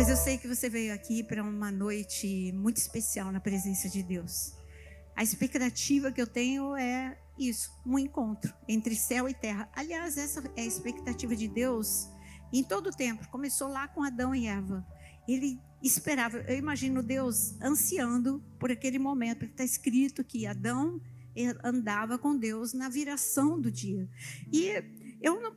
Mas eu sei que você veio aqui para uma noite muito especial na presença de Deus. A expectativa que eu tenho é isso, um encontro entre céu e terra. Aliás, essa é a expectativa de Deus em todo o tempo. Começou lá com Adão e Eva. Ele esperava, eu imagino Deus ansiando por aquele momento. Está escrito que Adão andava com Deus na viração do dia. E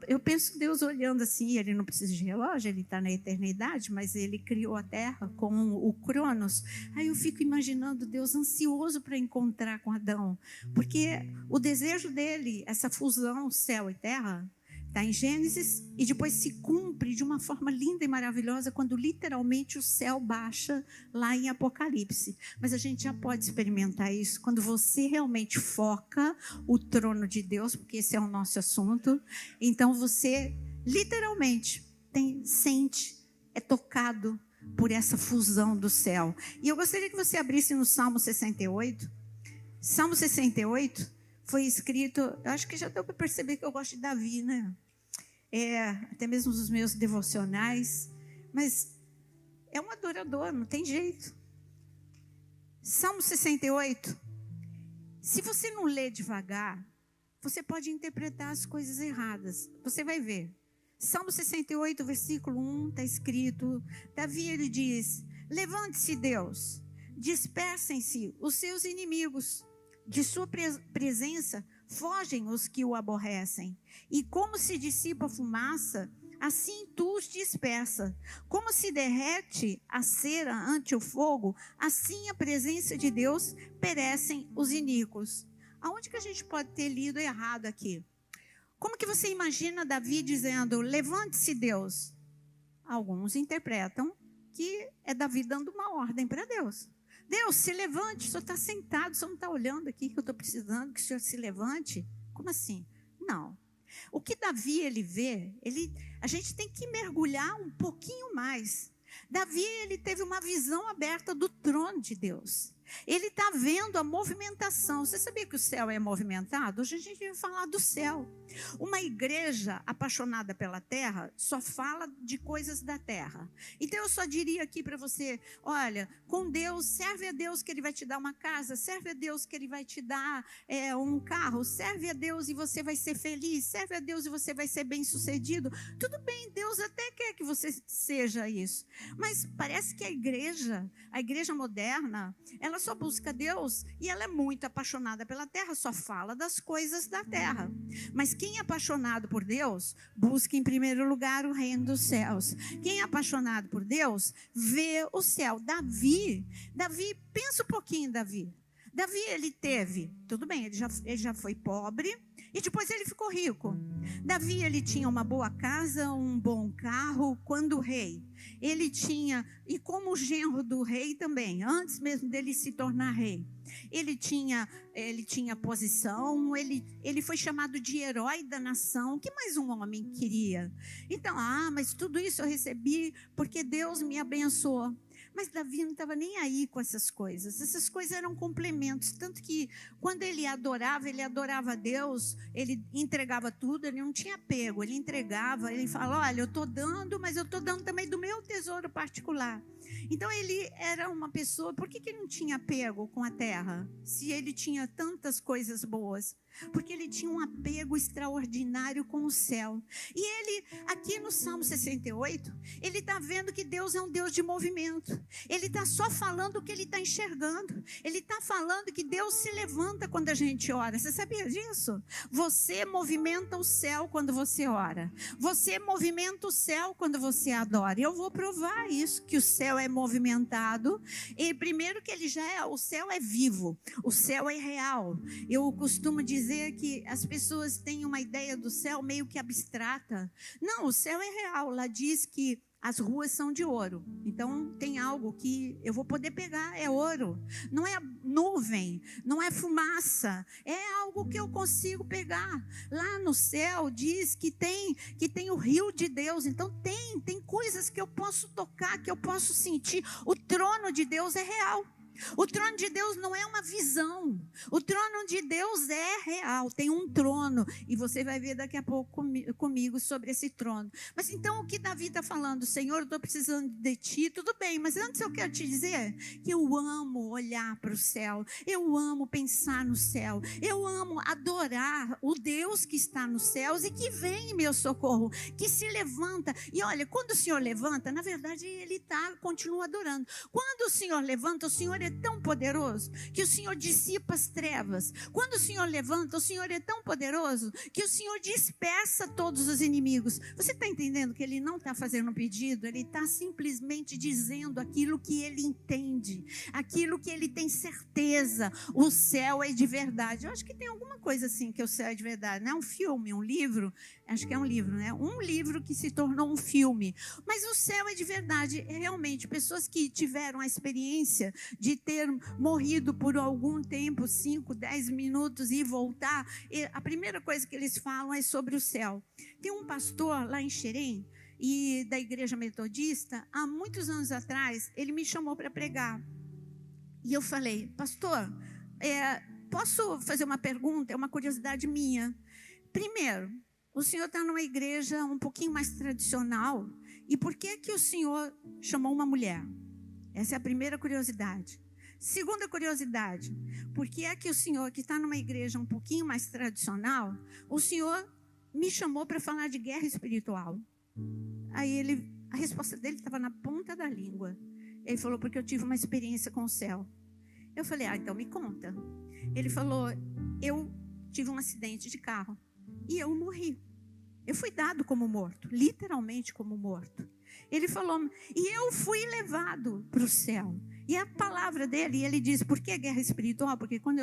eu penso Deus olhando assim, ele não precisa de relógio, ele está na eternidade, mas ele criou a terra com o Cronos. Aí eu fico imaginando Deus ansioso para encontrar com Adão, porque o desejo dele, essa fusão céu e terra, está em Gênesis e depois se cumpre de uma forma linda e maravilhosa quando literalmente o céu baixa lá em Apocalipse. Mas a gente já pode experimentar isso quando você realmente foca o trono de Deus, porque esse é o nosso assunto. Então você literalmente sente, é tocado por essa fusão do céu. E eu gostaria que você abrisse no Salmo 68. Salmo 68 foi escrito, eu acho que já deu para perceber que eu gosto de Davi, né? Até mesmo os meus devocionais, mas é um adorador, não tem jeito. Salmo 68, se você não lê devagar, você pode interpretar as coisas erradas. Você vai ver. Salmo 68, versículo 1, está escrito, Davi ele diz, levante-se Deus, dispersem-se os seus inimigos, de sua presença fogem os que o aborrecem. E como se dissipa a fumaça, assim tu os dispersa. Como se derrete a cera ante o fogo, assim a presença de Deus perecem os iníquos. Aonde que a gente pode ter lido errado aqui? Como que você imagina Davi dizendo, levante-se Deus? Alguns interpretam que é Davi dando uma ordem para Deus. Deus, se levante, o senhor está sentado, o senhor não está olhando aqui que eu estou precisando, que o senhor se levante? Como assim? Não. O que Davi ele vê, a gente tem que mergulhar um pouquinho mais. Davi ele teve uma visão aberta do trono de Deus. Ele está vendo a movimentação. Você sabia que o céu é movimentado? Hoje a gente vai falar do céu. Uma igreja apaixonada pela terra só fala de coisas da terra. Então eu só diria aqui para você, olha, com Deus, serve a Deus que Ele vai te dar uma casa, serve a Deus que Ele vai te dar um carro, serve a Deus e você vai ser feliz, serve a Deus e você vai ser bem sucedido. Tudo bem, Deus até quer que você seja isso. Mas parece que a igreja moderna, ela só busca Deus e ela é muito apaixonada pela terra, só fala das coisas da terra. Mas quem é apaixonado por Deus, busca em primeiro lugar o reino dos céus. Quem é apaixonado por Deus, vê o céu. Davi, pensa um pouquinho, Davi, ele teve, tudo bem, ele já foi pobre e depois ele ficou rico. Davi, ele tinha uma boa casa, um bom carro, quando rei. Ele tinha, e como genro do rei também, antes mesmo dele se tornar rei. Ele tinha posição, ele foi chamado de herói da nação. O que mais um homem queria? Então, mas tudo isso eu recebi porque Deus me abençoou. Mas Davi não estava nem aí com essas coisas. Essas coisas eram complementos. Tanto que quando ele adorava a Deus, ele entregava tudo, ele não tinha apego. Ele entregava, ele falava, olha, eu estou dando, mas eu estou dando também do meu tesouro particular. Então ele era uma pessoa, por que ele não tinha apego com a terra? Se ele tinha tantas coisas boas. Porque ele tinha um apego extraordinário com o céu. E ele, aqui no Salmo 68, ele está vendo que Deus é um Deus de movimento. Ele está só falando o que ele está enxergando. Ele está falando que Deus se levanta quando a gente ora. Você sabia disso? Você movimenta o céu quando você ora. Você movimenta o céu quando você adora. E eu vou provar isso, que o céu é movimentado. E primeiro que o céu é vivo. O céu é real. Eu costumo dizer que as pessoas têm uma ideia do céu meio que abstrata. Não, o céu é real. Lá diz que as ruas são de ouro. Então tem algo que eu vou poder pegar, é ouro. Não é nuvem, não é fumaça, é algo que eu consigo pegar. Lá no céu diz que tem o rio de Deus. Então tem coisas que eu posso tocar, que eu posso sentir. O trono de Deus é real. O trono de Deus não é uma visão. O trono de Deus é real. Tem um trono. E você vai ver daqui a pouco comigo sobre esse trono. Mas então o que Davi está falando? Senhor, eu estou precisando de ti. Tudo bem, mas antes eu quero te dizer que eu amo olhar para o céu. Eu amo pensar no céu. Eu amo adorar o Deus que está nos céus e que vem em meu socorro. Que se levanta. E olha, quando o Senhor levanta, na verdade ele continua adorando. Quando o Senhor levanta, o Senhor é tão poderoso que o Senhor dissipa as trevas. Quando o Senhor levanta, o Senhor é tão poderoso que o Senhor dispersa todos os inimigos. Você está entendendo que ele não está fazendo um pedido? Ele está simplesmente dizendo aquilo que ele entende, aquilo que ele tem certeza. O céu é de verdade. Eu acho que tem alguma coisa assim que o céu é de verdade. Não é um filme, um livro? Acho que é um livro, né? Um livro que se tornou um filme. Mas o céu é de verdade. É realmente, pessoas que tiveram a experiência de ter morrido por algum tempo, 5, 10 minutos e voltar, a primeira coisa que eles falam é sobre o céu. Tem um pastor lá em Xerém, e da igreja metodista, há muitos anos atrás, ele me chamou para pregar. E eu falei, pastor, posso fazer uma pergunta? É uma curiosidade minha. Primeiro, o senhor está numa igreja um pouquinho mais tradicional, e por que o senhor chamou uma mulher? Essa é a primeira curiosidade. Segunda curiosidade, por que o senhor, que está numa igreja um pouquinho mais tradicional, o senhor me chamou para falar de guerra espiritual? Aí a resposta dele estava na ponta da língua. Ele falou, porque eu tive uma experiência com o céu. Eu falei, então me conta. Ele falou, eu tive um acidente de carro e eu morri. Eu fui dado como morto, literalmente como morto. Ele falou, e eu fui levado para o céu. E a palavra dele, ele diz, por que guerra espiritual? Porque quando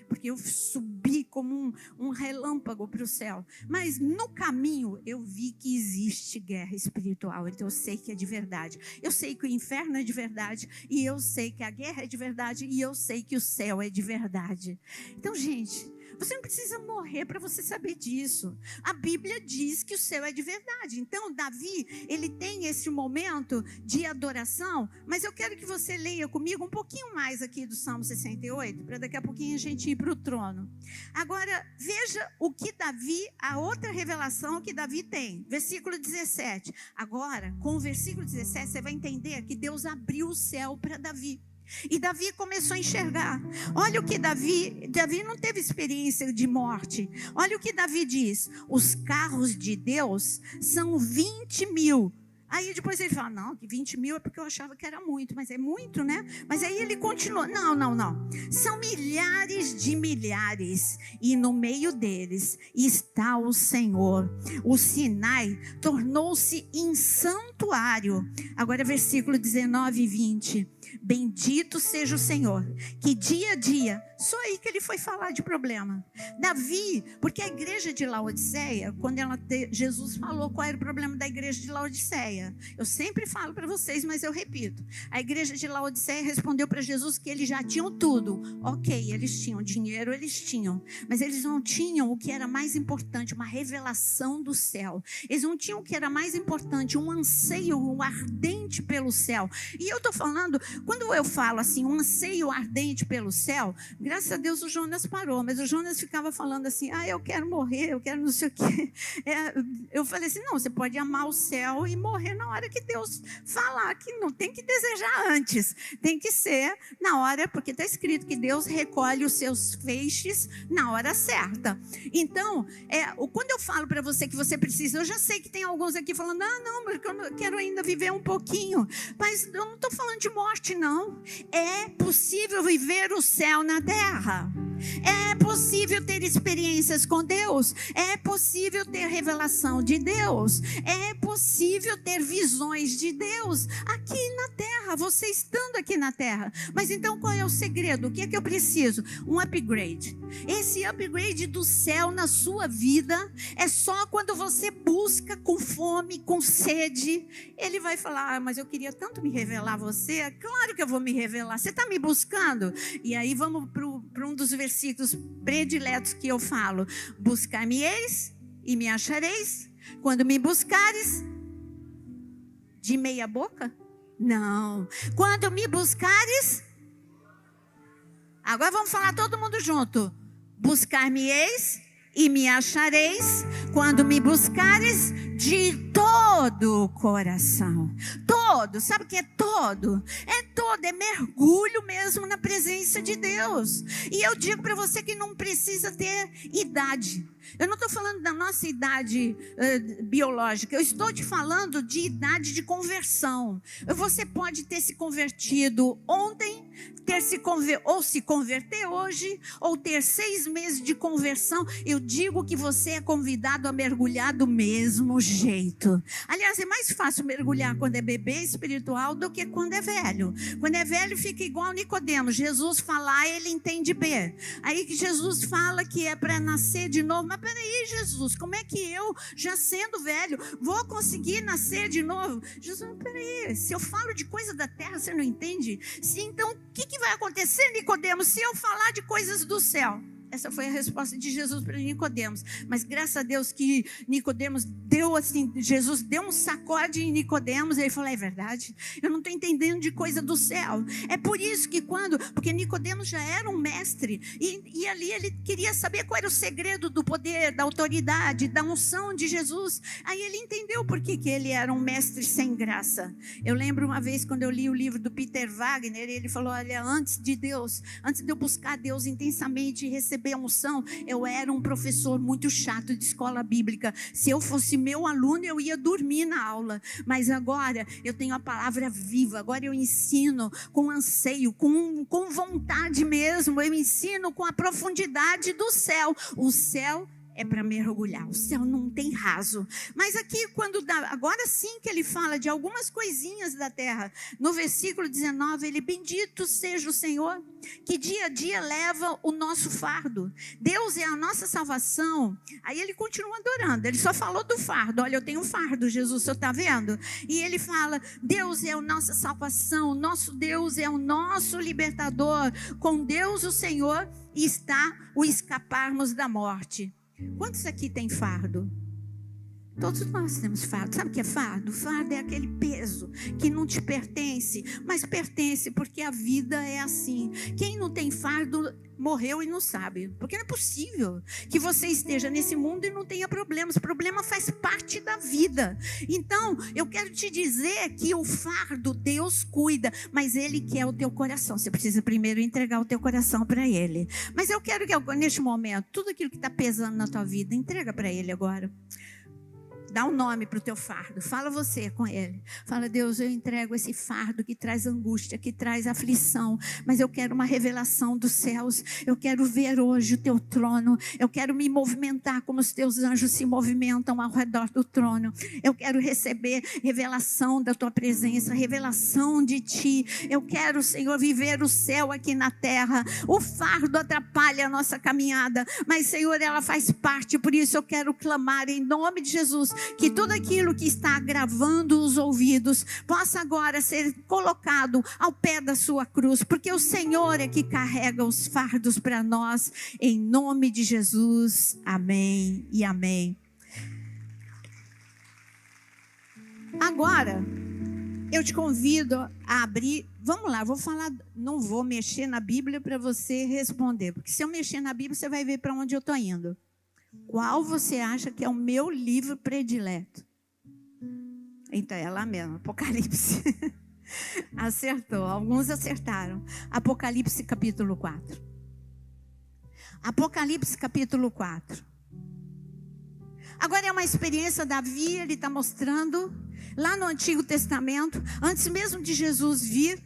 porque eu subi como um relâmpago para o céu. Mas no caminho eu vi que existe guerra espiritual. Então eu sei que é de verdade. Eu sei que o inferno é de verdade. E eu sei que a guerra é de verdade. E eu sei que o céu é de verdade. Então, gente, você não precisa morrer para você saber disso. A Bíblia diz que o céu é de verdade. Então, Davi, ele tem esse momento de adoração, mas eu quero que você leia comigo um pouquinho mais aqui do Salmo 68, para daqui a pouquinho a gente ir para o trono. Agora, veja o que Davi, a outra revelação que Davi tem. Versículo 17. Agora, com o versículo 17, você vai entender que Deus abriu o céu para Davi. E Davi começou a enxergar. Olha o que Davi não teve experiência de morte. Olha o que Davi diz. Os carros de Deus são 20.000. Aí depois ele fala, não, que 20.000 é porque eu achava que era muito, mas é muito, né? Mas aí ele continua, não. São milhares de milhares, e no meio deles está o Senhor. O Sinai tornou-se em santuário. Agora versículo 19 e 20. Bendito seja o Senhor, que dia a dia, só aí que ele foi falar de problema. Davi, porque a igreja de Laodiceia, quando Jesus falou qual era o problema da igreja de Laodiceia, eu sempre falo para vocês, mas eu repito, a igreja de Laodiceia respondeu para Jesus que eles já tinham tudo. Ok, eles tinham dinheiro, eles tinham, mas eles não tinham o que era mais importante, uma revelação do céu. Eles não tinham o que era mais importante, um anseio, um ardente pelo céu. E eu estou falando, quando eu falo assim, um anseio ardente pelo céu, graças a Deus o Jonas parou, mas o Jonas ficava falando assim, eu quero morrer, eu quero não sei o quê. Eu falei assim, não, você pode amar o céu e morrer na hora que Deus falar, que não tem que desejar antes, tem que ser na hora, porque está escrito que Deus recolhe os seus feixes na hora certa. Então, quando eu falo para você que você precisa, eu já sei que tem alguns aqui falando, não, porque eu quero ainda viver um pouquinho, mas eu não estou falando de morte, não. É possível viver o céu na terra. É possível ter experiências com Deus. É possível ter revelação de Deus. É possível ter visões de Deus aqui na terra, você estando aqui na terra. Mas então qual é o segredo? O que é que eu preciso? Um upgrade. Esse upgrade do céu na sua vida é só quando você busca com fome, com sede. Ele vai falar, mas eu queria tanto me revelar a você. Claro que eu vou me revelar. Você está me buscando? E aí vamos para um dos versículos prediletos que eu falo. Buscar-me-eis e me achareis quando me buscares de meia boca? Não. Quando me buscares Agora vamos falar todo mundo junto. Buscar-me-eis e me achareis quando me buscares de todo o coração. Todo, sabe o que é todo? É todo, é mergulho mesmo na presença de Deus. E eu digo para você que não precisa ter idade. Eu não estou falando da nossa idade biológica, eu estou te falando de idade de conversão. Você pode ter se convertido ontem, ou se converter hoje, ou ter 6 meses de conversão. Eu digo que você é convidado a mergulhar do mesmo jeito. Aliás, é mais fácil mergulhar quando é bebê espiritual do que quando é velho. Quando é velho fica igual Nicodemo. Jesus fala A, ele entende B. Aí que Jesus fala que é para nascer de novo. Mas peraí, Jesus, como é que eu, já sendo velho, vou conseguir nascer de novo? Jesus, peraí, se eu falo de coisa da terra, você não entende? Então, o que vai acontecer, Nicodemo, se eu falar de coisas do céu? Essa foi a resposta de Jesus para Nicodemos. Mas graças a Deus que Nicodemos deu assim, Jesus deu um sacode em Nicodemos, e ele falou: é verdade, eu não estou entendendo de coisa do céu. É por isso que porque Nicodemos já era um mestre, e ali ele queria saber qual era o segredo do poder, da autoridade, da unção de Jesus. Aí ele entendeu por que ele era um mestre sem graça. Eu lembro uma vez quando eu li o livro do Peter Wagner, ele falou: olha, antes de eu buscar Deus intensamente e receber a unção, eu era um professor muito chato de escola bíblica. Se eu fosse meu aluno, eu ia dormir na aula. Mas agora eu tenho a palavra viva. Agora eu ensino com anseio, com vontade mesmo. Eu ensino com a profundidade do céu. O céu é para mergulhar, o céu não tem raso. Mas aqui, agora sim que ele fala de algumas coisinhas da terra, no versículo 19, ele: bendito seja o Senhor, que dia a dia leva o nosso fardo. Deus é a nossa salvação. Aí ele continua adorando, ele só falou do fardo. Olha, eu tenho um fardo, Jesus, você está vendo? E ele fala: Deus é a nossa salvação, nosso Deus é o nosso libertador. Com Deus o Senhor está o escaparmos da morte. Quantos aqui tem fardo? Todos nós temos fardo. Sabe o que é fardo? Fardo é aquele peso que não te pertence, mas pertence porque a vida é assim. Quem não tem fardo morreu e não sabe, porque não é possível que você esteja nesse mundo e não tenha problemas. Problema faz parte da vida. Então, eu quero te dizer que o fardo Deus cuida, mas Ele quer o teu coração. Você precisa primeiro entregar o teu coração para Ele. Mas eu quero que neste momento, tudo aquilo que está pesando na tua vida, entrega para Ele agora. Dá um nome para o teu fardo. Fala você com ele. Fala: Deus, eu entrego esse fardo que traz angústia, que traz aflição. Mas eu quero uma revelação dos céus. Eu quero ver hoje o teu trono. Eu quero me movimentar como os teus anjos se movimentam ao redor do trono. Eu quero receber revelação da tua presença, revelação de ti. Eu quero, Senhor, viver o céu aqui na terra. O fardo atrapalha a nossa caminhada, mas, Senhor, ela faz parte. Por isso eu quero clamar em nome de Jesus, que tudo aquilo que está agravando os ouvidos possa agora ser colocado ao pé da sua cruz, porque o Senhor é que carrega os fardos para nós, em nome de Jesus. Amém e amém. Agora eu te convido a abrir. Vamos lá, vou falar, não vou mexer na Bíblia para você responder, porque se eu mexer na Bíblia, você vai ver para onde eu estou indo. Qual você acha que é o meu livro predileto? Então é lá mesmo, Apocalipse. Acertou, alguns acertaram. Apocalipse capítulo 4. Apocalipse capítulo 4. Agora é uma experiência, Davi, ele está mostrando, lá no Antigo Testamento, antes mesmo de Jesus vir,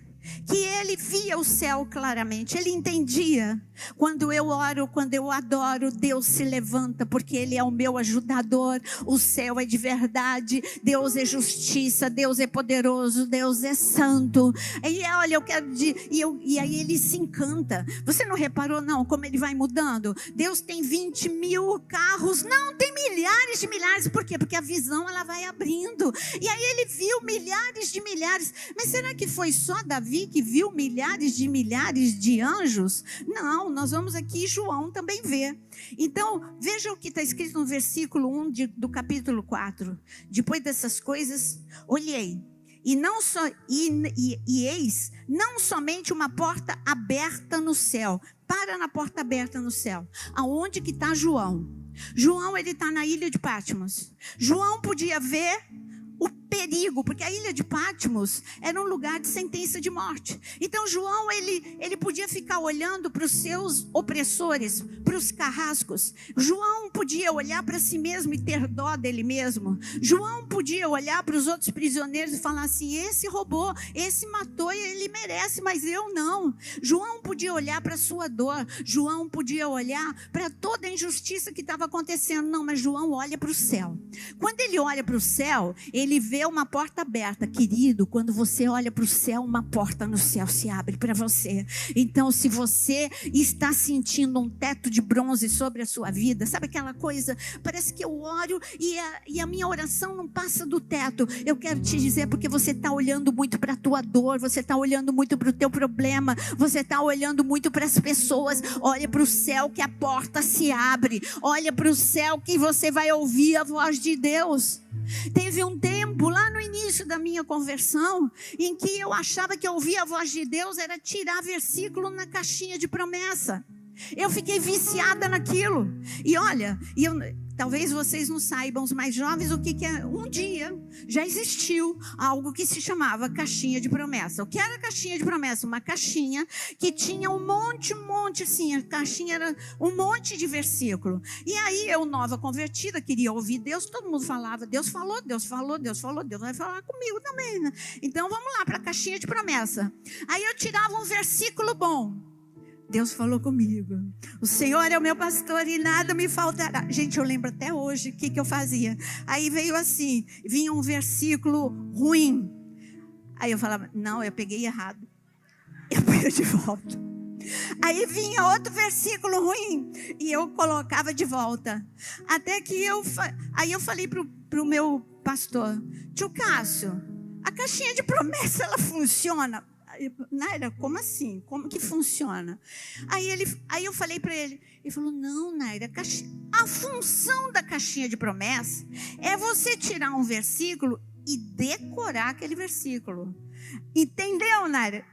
que ele via o céu claramente. Ele entendia: quando eu oro, quando eu adoro, Deus se levanta, porque Ele é o meu ajudador. O céu é de verdade, Deus é justiça, Deus é poderoso, Deus é santo. E olha, eu quero e aí ele se encanta. Você não reparou não, como ele vai mudando? Deus tem 20 mil carros, não, tem milhares de milhares. Por quê? Porque a visão ela vai abrindo. E aí ele viu milhares de milhares. Mas será que foi só Davi que viu milhares de anjos? Não, nós vamos aqui, João também vê. Então, veja o que está escrito no versículo 1 do capítulo 4. Depois dessas coisas, olhei, E eis, não somente uma porta aberta no céu. Para na porta aberta no céu. Aonde que está João? João, ele está na ilha de Patmos. João podia ver o perigo, porque a ilha de Patmos era um lugar de sentença de morte. Então João, ele podia ficar olhando para os seus opressores, para os carrascos. João podia olhar para si mesmo e ter dó dele mesmo. João podia olhar para os outros prisioneiros e falar assim: esse roubou, esse matou e ele merece, mas eu não. João podia olhar para a sua dor. João podia olhar para toda a injustiça que estava acontecendo. Não, mas João olha para o céu. Quando ele olha para o céu, ele vê uma porta aberta. Querido, quando você olha para o céu, uma porta no céu se abre para você. Então, se você está sentindo um teto de bronze sobre a sua vida, sabe aquela coisa, parece que eu oro e a minha oração não passa do teto. Eu quero te dizer, porque você está olhando muito para a tua dor, você está olhando muito para o teu problema, você está olhando muito para as pessoas. Olha para o céu que a porta se abre. Olha para o céu que você vai ouvir a voz de Deus. Teve um tempo lá no início da minha conversão em que eu achava que ouvir a voz de Deus era tirar versículo na caixinha de promessa. Eu fiquei viciada naquilo. E olha, talvez vocês não saibam, os mais jovens, o que é. Um dia já existiu algo que se chamava caixinha de promessa. O que era caixinha de promessa? Uma caixinha que tinha um monte assim. A caixinha era um monte de versículo. E aí eu, nova convertida, queria ouvir Deus. Todo mundo falava: Deus falou, Deus falou, Deus falou, Deus vai falar comigo também, né? Então vamos lá para a caixinha de promessa. Aí eu tirava um versículo bom. Deus falou comigo: o Senhor é o meu pastor e nada me faltará. Gente, eu lembro até hoje o que eu fazia. Aí veio assim, vinha um versículo ruim. Aí eu falava: não, eu peguei errado. Eu peguei de volta. Aí vinha outro versículo ruim e eu colocava de volta. Até que aí eu falei pro meu pastor: tio Cássio, a caixinha de promessa, ela funciona? Naira, como assim? Como que funciona? Aí eu falei para ele. Ele falou: não, Naira, a função da caixinha de promessa é você tirar um versículo e decorar aquele versículo. Entendeu, Naira?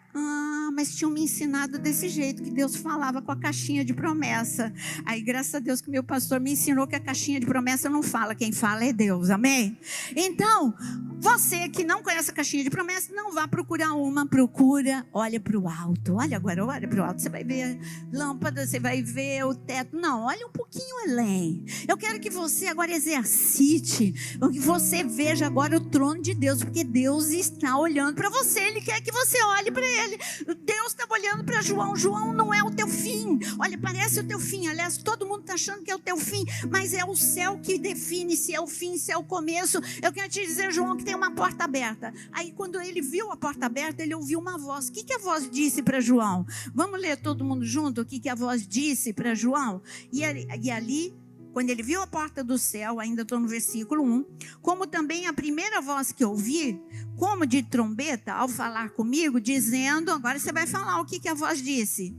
Mas tinham me ensinado desse jeito, que Deus falava com a caixinha de promessa. Aí, graças a Deus que meu pastor me ensinou que a caixinha de promessa não fala, quem fala é Deus, amém? Então, você que não conhece a caixinha de promessa, não vá procurar uma, olha para o alto. Olha agora, olha para o alto, você vai ver lâmpada, você vai ver o teto. Não, olha um pouquinho além. Eu quero que você agora exercite, que você veja agora o trono de Deus, porque Deus está olhando para você, Ele quer que você olhe para Ele. Deus estava olhando para João. João não é o teu fim. Olha, parece o teu fim. Aliás, todo mundo está achando que é o teu fim, mas é o céu que define se é o fim, se é o começo. Eu quero te dizer, João, que tem uma porta aberta. Aí, quando ele viu a porta aberta, ele ouviu uma voz. O que a voz disse para João? Vamos ler todo mundo junto o que a voz disse para João? E ali, quando ele viu a porta do céu, ainda estou no versículo 1, como também a primeira voz que ouvi, como de trombeta, ao falar comigo, dizendo, agora você vai falar o que a voz disse.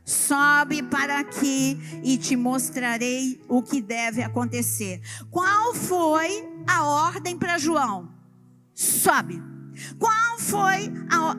Sobe para aqui e te mostrarei o que deve acontecer. Qual foi a ordem para João? Sobe. Qual foi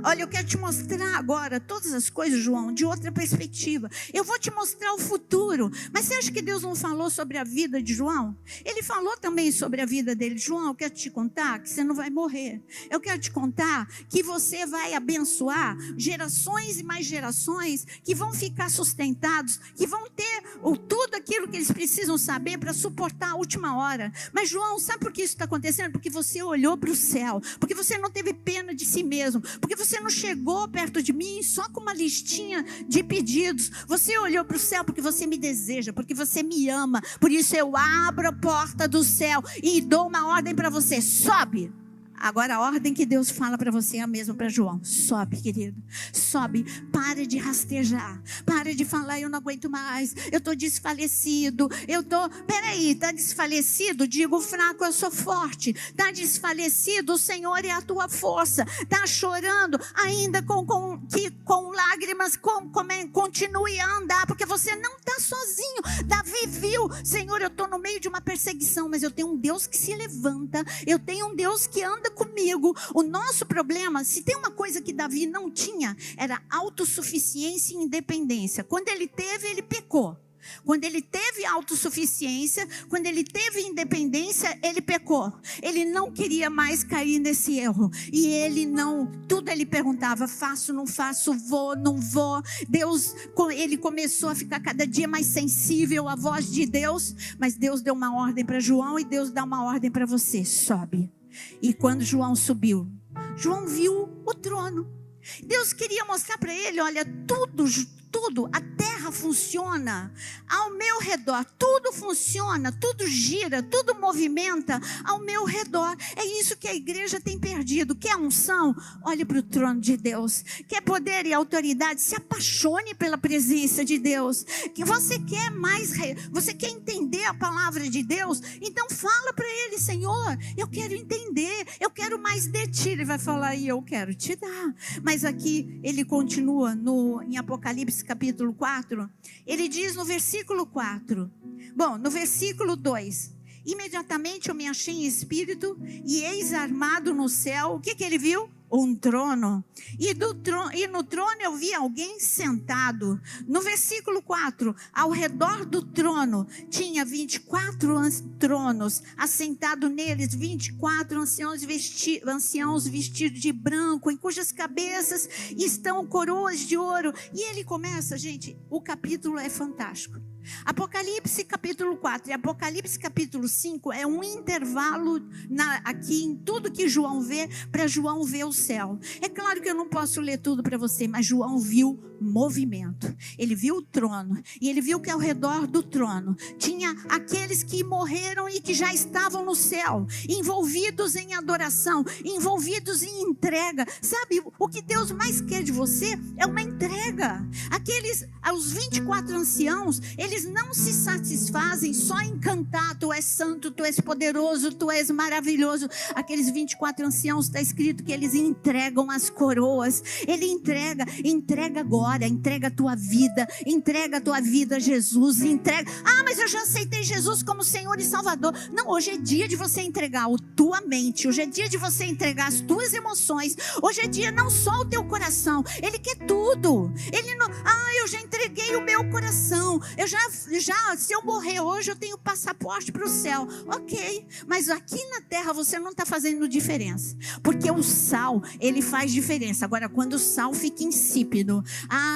olha, eu quero te mostrar agora todas as coisas, João, de outra perspectiva. Eu vou te mostrar o futuro. Mas você acha que Deus não falou sobre a vida de João? Ele falou também sobre a vida dele. João, eu quero te contar que você não vai morrer. Eu quero te contar que você vai abençoar gerações e mais gerações que vão ficar sustentados, que vão ter tudo aquilo que eles precisam saber para suportar a última hora. Mas João, sabe por que isso está acontecendo? Porque você olhou para o céu, porque você não teve pena de si mesmo, porque você não chegou perto de mim só com uma listinha de pedidos. Você olhou para o céu porque você me deseja, porque você me ama. Por isso eu abro a porta do céu e dou uma ordem para você: sobe. Agora a ordem que Deus fala para você é a mesma para João: sobe, querido, sobe. Para de rastejar, para de falar: eu não aguento mais, eu estou desfalecido, peraí, está desfalecido? Digo fraco, eu sou forte. Está desfalecido? O Senhor é a tua força. Está chorando ainda com lágrimas, continue a andar, porque você não está sozinho. Davi viu: Senhor, eu estou no meio de uma perseguição, mas eu tenho um Deus que se levanta, eu tenho um Deus que anda comigo. O nosso problema, se tem uma coisa que Davi não tinha, era autossuficiência e independência. Quando ele teve, ele pecou. Quando ele teve autossuficiência, quando ele teve independência, ele pecou. Ele não queria mais cair nesse erro. E ele não, tudo ele perguntava, faço, não faço, vou, não vou. Deus, ele começou a ficar cada dia mais sensível à voz de Deus. Mas Deus deu uma ordem para João e Deus dá uma ordem para você, sobe. E quando João subiu, João viu o trono. Deus queria mostrar para ele, olha, tudo, a terra funciona ao meu redor, tudo funciona, tudo gira, tudo movimenta ao meu redor. É isso que a igreja tem perdido. Quer unção? Olhe para o trono de Deus. Quer poder e autoridade? Se apaixone pela presença de Deus. Que você quer mais, você quer entender a palavra de Deus? Então fala para ele, Senhor, eu quero entender, eu quero mais de ti. Ele vai falar, e eu quero te dar. Mas aqui ele continua em Apocalipse capítulo 4, ele diz no versículo 4, no versículo 2, imediatamente eu me achei em espírito e eis armado no céu, o que ele viu? Um trono, e no trono eu vi alguém sentado. No versículo 4, ao redor do trono tinha 24 tronos, assentado neles 24 anciãos vestidos de branco, em cujas cabeças estão coroas de ouro. E ele começa, gente, o capítulo é fantástico. Apocalipse capítulo 4 e Apocalipse capítulo 5 é um intervalo aqui em tudo que João vê, para João ver o céu. É claro que eu não posso ler tudo para você, mas João viu movimento. Ele viu o trono e ele viu que ao redor do trono tinha aqueles que morreram e que já estavam no céu, envolvidos em adoração, envolvidos em entrega. Sabe, o que Deus mais quer de você é uma entrega. Os 24 anciãos, eles não se satisfazem só em cantar, tu és santo, tu és poderoso, tu és maravilhoso. Aqueles 24 anciãos, está escrito que eles entregam as coroas. Ele entrega agora, entrega a tua vida a Jesus, entrega. Mas eu já aceitei Jesus como Senhor e Salvador. Não, hoje é dia de você entregar a tua mente, hoje é dia de você entregar as tuas emoções, hoje é dia não só o teu coração, Ele quer tudo. Ele não, eu já entreguei o meu coração, eu já, se eu morrer hoje eu tenho passaporte para o céu. Ok, mas aqui na terra você não está fazendo diferença, porque o sal, ele faz diferença. Agora, quando o sal fica insípido,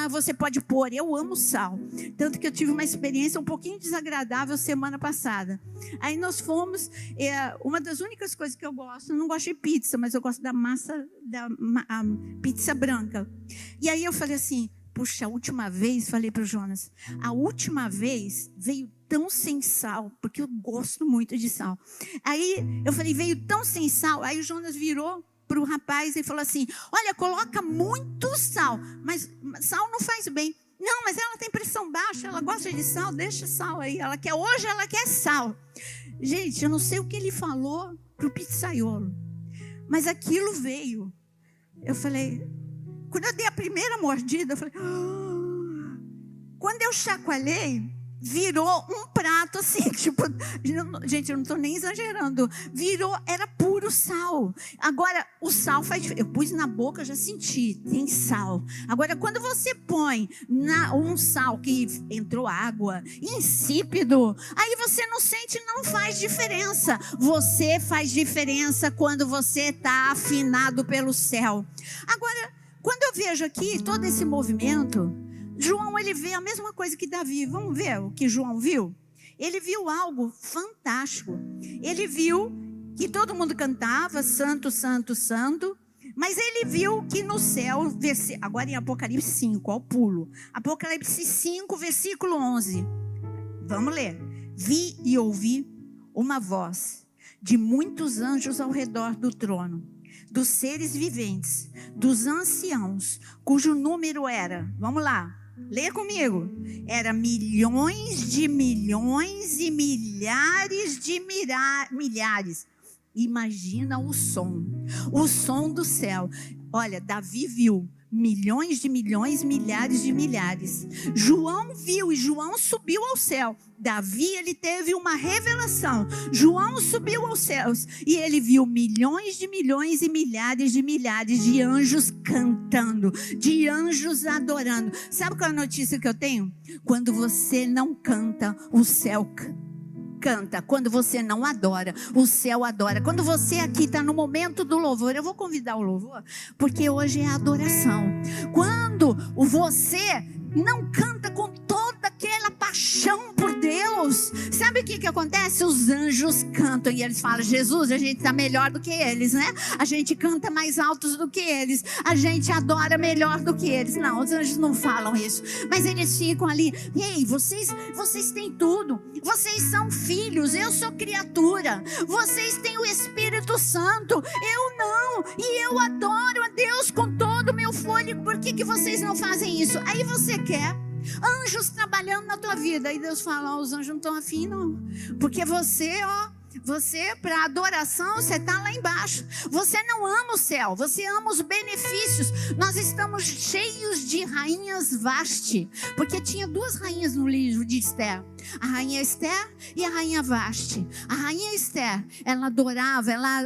você pode pôr, eu amo sal, tanto que eu tive uma experiência um pouquinho desagradável semana passada. Aí nós fomos, uma das únicas coisas que eu gosto, eu não gosto de pizza, mas eu gosto da massa, a pizza branca. E aí eu falei assim, puxa, a última vez, falei para o Jonas, a última vez veio tão sem sal, porque eu gosto muito de sal. Aí eu falei, veio tão sem sal. Aí o Jonas virou para o rapaz e falou assim, olha, coloca muito sal, mas sal não faz bem. Não, mas ela tem pressão baixa, ela gosta de sal, deixa sal aí. Hoje ela quer sal. Gente, eu não sei o que ele falou para o pizzaiolo, mas aquilo veio. Eu falei, quando eu dei a primeira mordida, eu falei, quando eu chacoalhei, virou um prato assim, tipo, gente, eu não estou nem exagerando, era puro sal. Agora, o sal faz diferença. Eu pus na boca, já senti, tem sal. Agora, quando você põe um sal que entrou água, insípido, aí você não sente, não faz diferença. Você faz diferença quando você está afinado pelo céu. Agora, quando eu vejo aqui todo esse movimento, João, ele vê a mesma coisa que Davi. Vamos ver o que João viu? Ele viu algo fantástico. Ele viu que todo mundo cantava, santo, santo, santo. Mas ele viu que no céu, agora em Apocalipse 5, ao pulo. Apocalipse 5, versículo 11. Vamos ler. Vi e ouvi uma voz de muitos anjos ao redor do trono, dos seres viventes, dos anciãos, cujo número era, vamos lá, lê comigo, era milhões de milhões e milhares de milhares. Imagina o som do céu. Olha, Davi viu milhões de milhões, milhares de milhares. João viu e João subiu ao céu. Davi, ele teve uma revelação. João subiu aos céus e ele viu milhões de milhões e milhares de anjos cantando, de anjos adorando. Sabe qual é a notícia que eu tenho? Quando você não canta, o céu canta. Quando você não adora, o céu adora. Quando você aqui está no momento do louvor, eu vou convidar o louvor, porque hoje é a adoração. Quando você não canta com toda aquela paixão por Deus, sabe o que acontece? Os anjos cantam e eles falam: Jesus, a gente está melhor do que eles, né? A gente canta mais altos do que eles, a gente adora melhor do que eles. Não, os anjos não falam isso, mas eles ficam ali: ei, vocês têm tudo, vocês são filhos, eu sou criatura, vocês têm o Espírito Santo, eu não, e eu adoro a Deus com todo o meu fôlego, por que vocês não fazem isso? Aí você quer anjos trabalhando na tua vida, e Deus fala: os anjos não estão afim não, porque você, para adoração, você está lá embaixo. Você não ama o céu, você ama os benefícios. Nós estamos cheios de rainhas Vasti, porque tinha duas rainhas no livro de Esther, a rainha Esther e a rainha Vasti. A rainha Esther, ela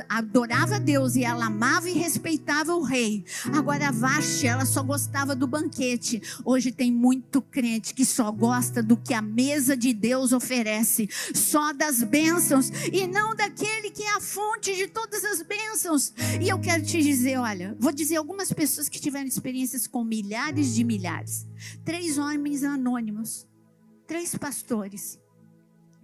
adorava Deus e ela amava e respeitava o rei. Agora a Vasti, ela só gostava do banquete. Hoje tem muito crente que só gosta do que a mesa de Deus oferece, só das bênçãos e não daquele que é a fonte de todas as bênçãos. E eu quero te dizer, olha, vou dizer algumas pessoas que tiveram experiências com milhares de milhares. 3 homens anônimos, 3 pastores,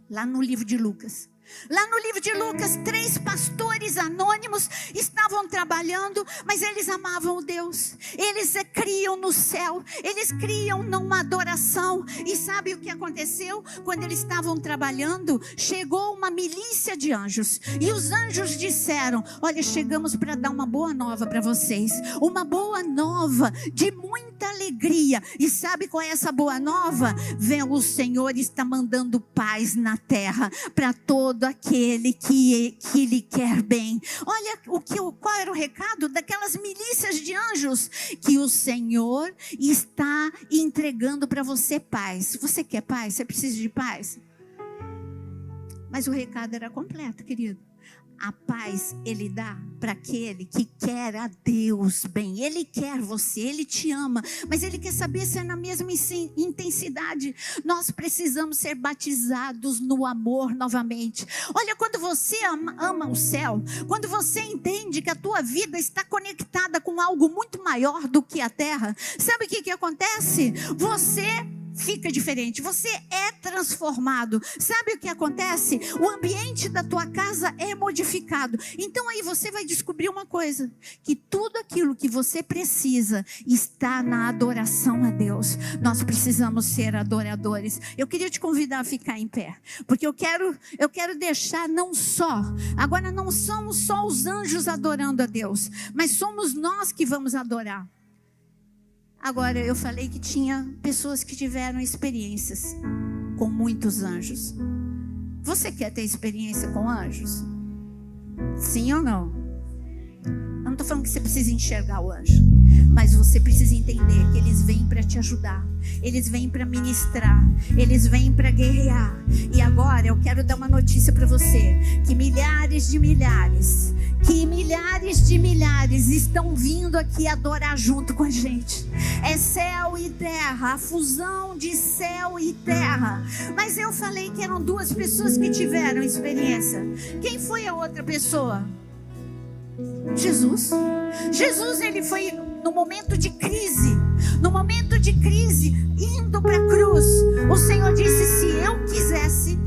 lá no livro de Lucas. Lá no livro de Lucas, 3 pastores anônimos estavam trabalhando, mas eles amavam o Deus, eles criam no céu, eles criam numa adoração. E sabe o que aconteceu? Quando eles estavam trabalhando, chegou uma milícia de anjos, e os anjos disseram: olha, chegamos para dar uma boa nova para vocês, uma boa nova de muita alegria. E sabe qual é essa boa nova? O Senhor está mandando paz na terra para todos aquele que lhe quer bem. Olha qual era o recado daquelas milícias de anjos: que o Senhor está entregando para você paz. Você quer paz? Você precisa de paz? Mas o recado era completo, querido. A paz Ele dá para aquele que quer a Deus bem. Ele quer você, Ele te ama, mas Ele quer saber se é na mesma intensidade. Nós precisamos ser batizados no amor novamente. Olha, quando você ama o céu, quando você entende que a tua vida está conectada com algo muito maior do que a terra, sabe o que acontece? Você fica diferente, você é transformado. Sabe o que acontece? O ambiente da tua casa é modificado. Então aí você vai descobrir uma coisa: que tudo aquilo que você precisa está na adoração a Deus. Nós precisamos ser adoradores. Eu queria te convidar a ficar em pé, porque eu quero deixar agora não são só os anjos adorando a Deus, mas somos nós que vamos adorar. Agora, eu falei que tinha pessoas que tiveram experiências com muitos anjos. Você quer ter experiência com anjos? Sim ou não? Eu não estou falando que você precisa enxergar o anjo, mas você precisa entender que eles vêm para te ajudar, eles vêm para ministrar, eles vêm para guerrear. E agora eu quero dar uma notícia para você: que milhares de milhares estão vindo aqui adorar junto com a gente. É céu e terra, a fusão de céu e terra. Mas eu falei que eram 2 pessoas que tiveram experiência. Quem foi a outra pessoa? Jesus. Ele foi no momento de crise, indo para a cruz. O Senhor disse: se eu quisesse,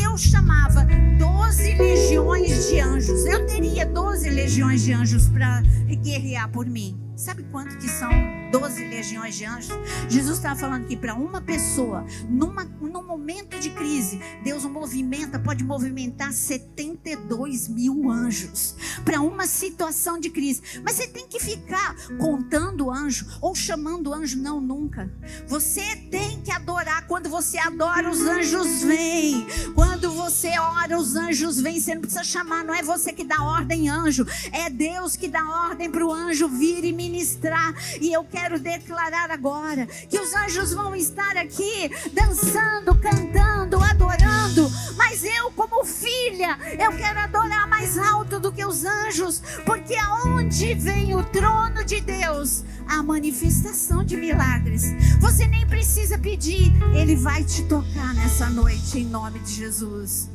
eu chamava 12 legiões de anjos. Eu teria 12 legiões de anjos para guerrear por mim. Sabe quanto que são 12 legiões de anjos? Jesus estava falando que para uma pessoa, num momento de crise, Deus pode movimentar 72 mil anjos para uma situação de crise. Mas você tem que ficar contando anjo ou chamando anjo? Não, nunca. Você tem que adorar. Quando você adora, os anjos vêm. Quando você ora, os anjos vêm. Você não precisa chamar, não é você que dá ordem, anjo. anjo. É Deus que dá ordem para o anjo vir e ministrar. E eu quero declarar agora que os anjos vão estar aqui dançando, cantando, adorando. Mas eu, como filha, eu quero adorar mais alto do que os anjos, porque aonde vem o trono de Deus, a manifestação de milagres. Você nem precisa pedir, Ele vai te tocar nessa noite, em nome de Jesus.